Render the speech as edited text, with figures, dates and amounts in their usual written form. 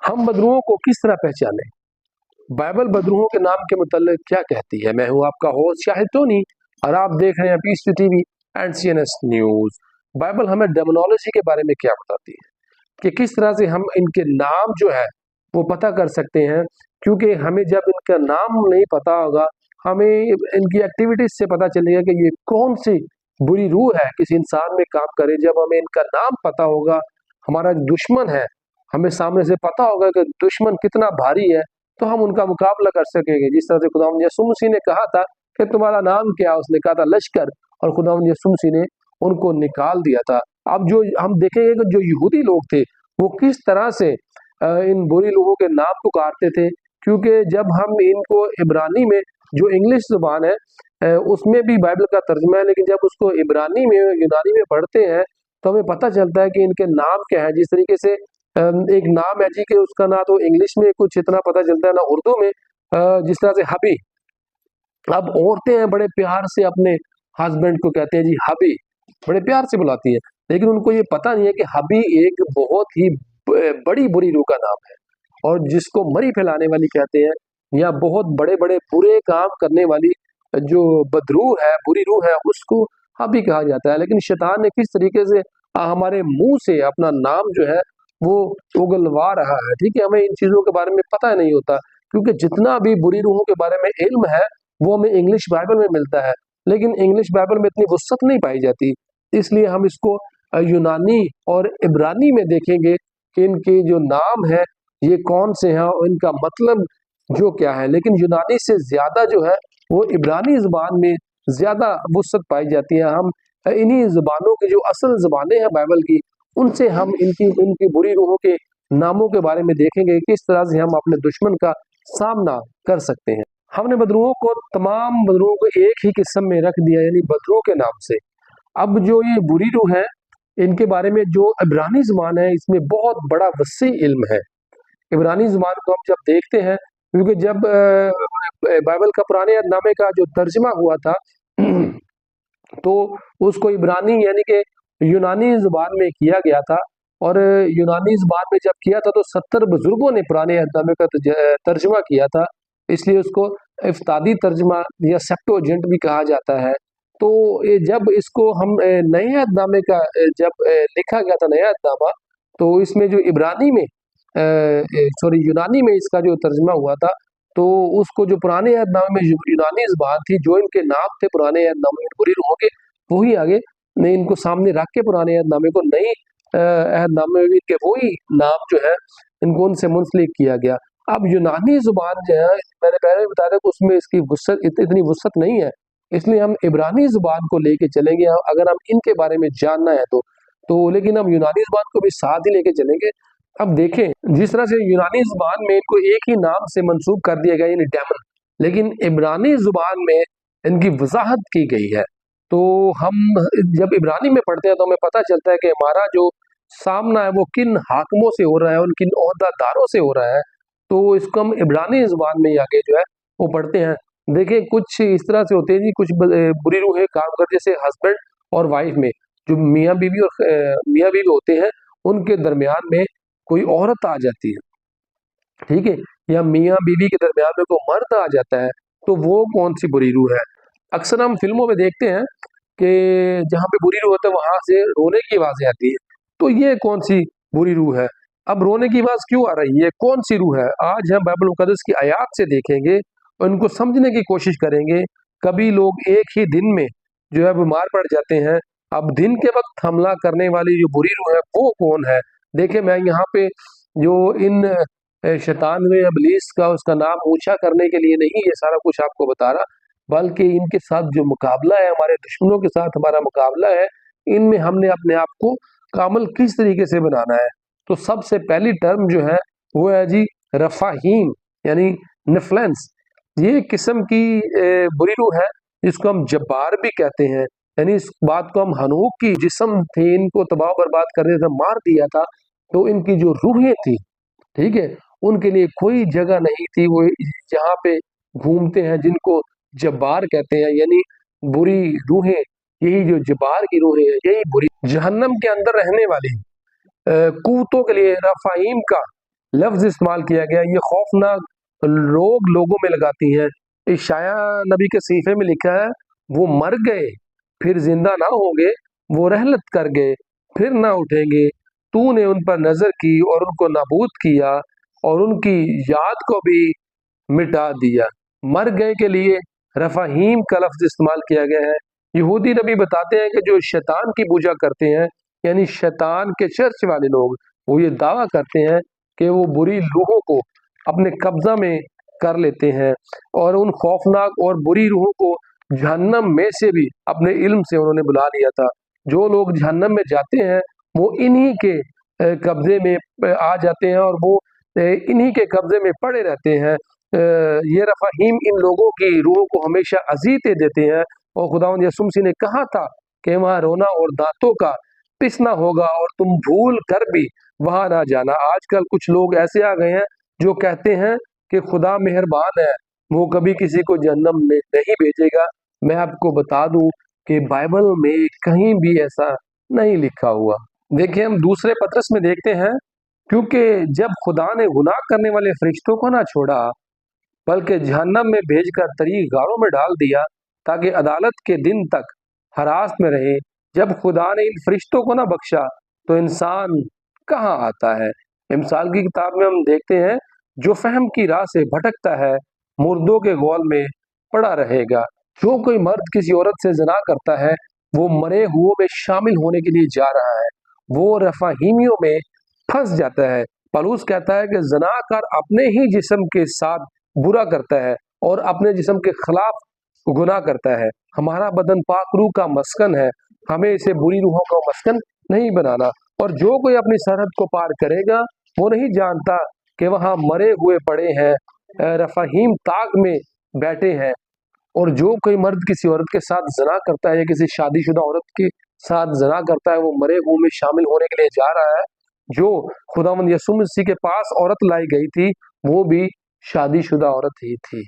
हम बदरूहों को किस तरह पहचानें? बाइबल बदरूहों के नाम के मुतल्लिक क्या कहती है? मैं हूं आपका होस्ट शाहिद टोनी और आप देख रहे हैं Peace TV and CNS news. Bible हमें डेमोनोलॉजी के बारे में क्या बताती है कि किस तरह से हम इनके नाम जो है वो पता कर सकते हैं, क्योंकि हमें जब इनका नाम नहीं पता होगा, हमें इनकी एक्टिविटीज से पता चलेगा कि ये कौन सी बुरी रूह है किसी इंसान में काम करे। जब हमें इनका नाम पता होगा, हमारा दुश्मन है, हमें सामने से पता होगा कि दुश्मन कितना भारी है, तो हम उनका मुकाबला कर सकेंगे। जिस तरह से खुदावंद यीशु मसीह ने कहा था कि तुम्हारा नाम क्या? उसने कहा था लश्कर, और खुदावंद यीशु मसीह ने उनको निकाल दिया था। अब जो हम देखेंगे कि जो यहूदी लोग थे वो किस तरह से इन बुरी लोगों के नाम पुकारते थे, क्योंकि जब हम इनको इब्रानी में, जो इंग्लिश जुबान है उसमें भी बाइबल का तर्जुमा है, लेकिन जब उसको इब्रानी में, यूनानी में पढ़ते हैं तो हमें पता चलता है कि इनके नाम क्या है। जिस तरीके से एक नाम है जी कि उसका ना तो इंग्लिश में कुछ इतना पता चलता है ना उर्दू में, जिस तरह से हबी। अब औरतें हैं बड़े प्यार से अपने हस्बैंड को कहते हैं जी हबी, बड़े प्यार से बुलाती है, लेकिन उनको ये पता नहीं है कि हबी एक बहुत ही बड़ी बुरी रूह का नाम है, और जिसको मरी फैलाने वाली कहते हैं, या बहुत बड़े बड़े बुरे काम करने वाली जो बदरूह है, बुरी रूह है, उसको हबी कहा जाता है। लेकिन शैतान ने किस तरीके से हमारे मुंह से अपना नाम जो है वो उगलवा रहा है। ठीक है, हमें इन चीजों के बारे में पता नहीं होता, क्योंकि जितना भी बुरी रूहों के बारे में इल्म है वो हमें इंग्लिश बाइबल में मिलता है, लेकिन इंग्लिश बाइबल में इतनी वुसअत नहीं पाई जाती। इसलिए हम इसको यूनानी और इब्रानी में देखेंगे कि इनके जो नाम है ये कौन से हैं और इनका मतलब जो क्या है। लेकिन यूनानी से ज्यादा जो है वो इब्रानी जुबान में ज्यादा वुसअत पाई जाती है। हम इन्हीं जुबानों की जो असल जुबानें हैं बाइबल की, उनसे हम इनकी बुरी रूहों के नामों के बारे में देखेंगे, किस तरह से हम अपने दुश्मन का सामना कर सकते हैं। हमने बदरूहों को, तमाम बदरूहों को एक ही किस्म में रख दिया, यानी बदरूह के नाम से। अब जो ये बुरी रूह है, इनके बारे में जो इब्रानी जुबान है इसमें बहुत बड़ा वसी इल्म है। इब्रानी जुबान को हम जब देखते हैं, क्योंकि जब बाइबल का पुराने नामे का जो तर्जमा हुआ था तो उसको इब्रानी यानी कि यूनानी जुबान में किया गया था, और यूनानी जुबान में जब किया था तो 70 बुजुर्गों ने पुराने नामे का तर्जमा किया था, इसलिए उसको इफ्तादी तर्जमा या सेप्टुअजिंट भी कहा जाता है। तो जब इसको हम नए अहदनामे का जब लिखा गया था नया अहदनामा, तो इसमें जो इब्रानी में यूनानी में इसका जो तर्जमा हुआ था, तो उसको जो पुराने अहदनामे में यूनानी जुबान थी, जो इनके नाम थे पुराने अहदनामे में बुरी रूहों के, वही आगे ने इनको सामने रख के पुराने अहदनामे को नई अहदनामे में इनके वही नाम जो है इनको उनसे मुंसलिक किया गया। अब यूनानी जुबान जो है, मैंने पहले बताया था कि उसमें इसकी वुसअत इतनी वुसअत नहीं है, इसलिए हम इब्रानी जुबान को लेके चलेंगे अगर हम इनके बारे में जानना है तो लेकिन हम यूनानी जुबान को भी साथ ही लेके चलेंगे। अब देखें, जिस तरह से यूनानी जुबान में इनको एक ही नाम से मंसूब कर दिया गया यानी डेमन, लेकिन इब्रानी जुबान में इनकी वजाहत की गई है। तो हम जब इब्रानी में पढ़ते हैं तो हमें पता चलता है कि हमारा जो सामना है वो किन हाकमों से हो रहा है, उन किन ओहदादारों से हो रहा है। तो इसको हम इब्रानी जुबान में आगे जो है वो पढ़ते हैं। देखिए, कुछ इस तरह से होते हैं जी, कुछ बुरी रूहें काम करते, जैसे हस्बैंड और वाइफ में, जो मियाँ बीवी और मियाँ बीवी होते हैं, उनके दरमियान में कोई औरत आ जाती है, ठीक है, या मियाँ बीवी के दरमियान में कोई मर्द आ जाता है, तो वो कौन सी बुरी रूह है? अक्सर हम फिल्मों में देखते हैं कि जहाँ पे बुरी रूह होता है वहां से रोने की आवाजें आती है, तो ये कौन सी बुरी रूह है? अब रोने की आवाज क्यों आ रही है, कौन सी रूह है? आज हम बाइबल मुकद्दस की आयात से देखेंगे और इनको समझने की कोशिश करेंगे। कभी लोग एक ही दिन में जो है बीमार पड़ जाते हैं, अब दिन के वक्त हमला करने वाली जो बुरी रूह है वो कौन है? देखिए, मैं यहाँ पे जो इन शैतान में इब्लीस का उसका नाम ऊंचा करने के लिए नहीं ये सारा कुछ आपको बता रहा, बल्कि इनके साथ जो मुकाबला है, हमारे दुश्मनों के साथ हमारा मुकाबला है, इनमें हमने अपने आप को कामल किस तरीके से बनाना है। तो सबसे पहली टर्म जो है वो है जी रफाहीम, यानी निफ्लेंस। ये किस्म की बुरी रूह है जिसको हम जब्बार भी कहते हैं, यानी इस बात को हम हनूक की जिस्म थे, इनको तबाह बर्बाद करने से मार दिया था, तो इनकी जो रूहें थी, ठीक है, उनके लिए कोई जगह नहीं थी, वो जहाँ पे घूमते हैं जिनको जब्बार कहते हैं, यानी बुरी रूहें, यही जो जब्बार की रूहें हैं, यही बुरी जहन्नम के अंदर रहने वाली कुव्वतों के लिए रफाइम का लफ्ज इस्तेमाल किया गया, ये खौफनाक रोग लोगों में लगाती हैं। इशाया नबी के सीफे में लिखा है, वो मर गए फिर जिंदा ना होंगे, वो रहलत कर गए फिर ना उठेंगे। तूने उन पर नजर की और उनको नाबूद किया और उनकी याद को भी मिटा दिया। मर गए के लिए रफाहीम का लफ्ज इस्तेमाल किया गया है। यहूदी नबी बताते हैं कि जो शैतान की पूजा करते हैं, यानी शैतान के चर्च वाले लोग, वो ये दावा करते हैं कि वो बुरी रूहों को अपने कब्जा में कर लेते हैं और उन खौफनाक और बुरी रूहों को जहन्नम में से भी अपने इल्म से उन्होंने बुला लिया था। जो लोग जहन्नम में जाते हैं वो इन्हीं के कब्जे में आ जाते हैं और वो इन्हीं के कब्जे में पड़े रहते हैं। ये रफाहीम इन लोगों की रूह को हमेशा अजीयतें देते हैं और खुदावंद यसुम मसीह ने कहा था कि वहाँ रोना और दांतों का पिसना होगा और तुम भूल कर भी वहां ना जाना। आजकल कुछ लोग ऐसे आ गए हैं जो कहते हैं कि खुदा मेहरबान है, वो कभी किसी को जहन्नम में नहीं भेजेगा। मैं आपको बता दूं कि बाइबल में कहीं भी ऐसा नहीं लिखा हुआ। देखिए, हम दूसरे पत्रस में देखते हैं, क्योंकि जब खुदा ने गुनाह करने वाले फरिश्तों को ना छोड़ा बल्कि जहन्नम में भेजकर तरीक गारों में डाल दिया ताकि अदालत के दिन तक हरास में रहे। जब खुदा ने इन फरिश्तों को ना बख्शा तो इंसान कहाँ आता है। मिसाल की किताब में हम देखते हैं, जो फहम की राह से भटकता है मुर्दों के गौल में पड़ा रहेगा। जो कोई मर्द किसी औरत से जना करता है वो मरे हुओं में शामिल होने के लिए जा रहा है, वो रफाहीमियों में फंस जाता है। पलूस कहता है कि जनाकार अपने ही जिस्म के साथ बुरा करता है और अपने जिस्म के खिलाफ गुनाह करता है। हमारा बदन पाक रूह का मस्कन है, हमें इसे बुरी रूहों का मस्कन नहीं बनाना। और जो कोई अपनी सरहद को पार करेगा वो नहीं जानता कि वहाँ मरे हुए पड़े हैं, रफाहीम ताक में बैठे हैं। और जो कोई मर्द किसी औरत के साथ जना करता है या किसी शादीशुदा औरत के साथ जना करता है वो मरे हुए में शामिल होने के लिए जा रहा है। जो खुदावंद यसुम मसीह के पास औरत लाई गई थी वो भी शादीशुदा औरत ही थी।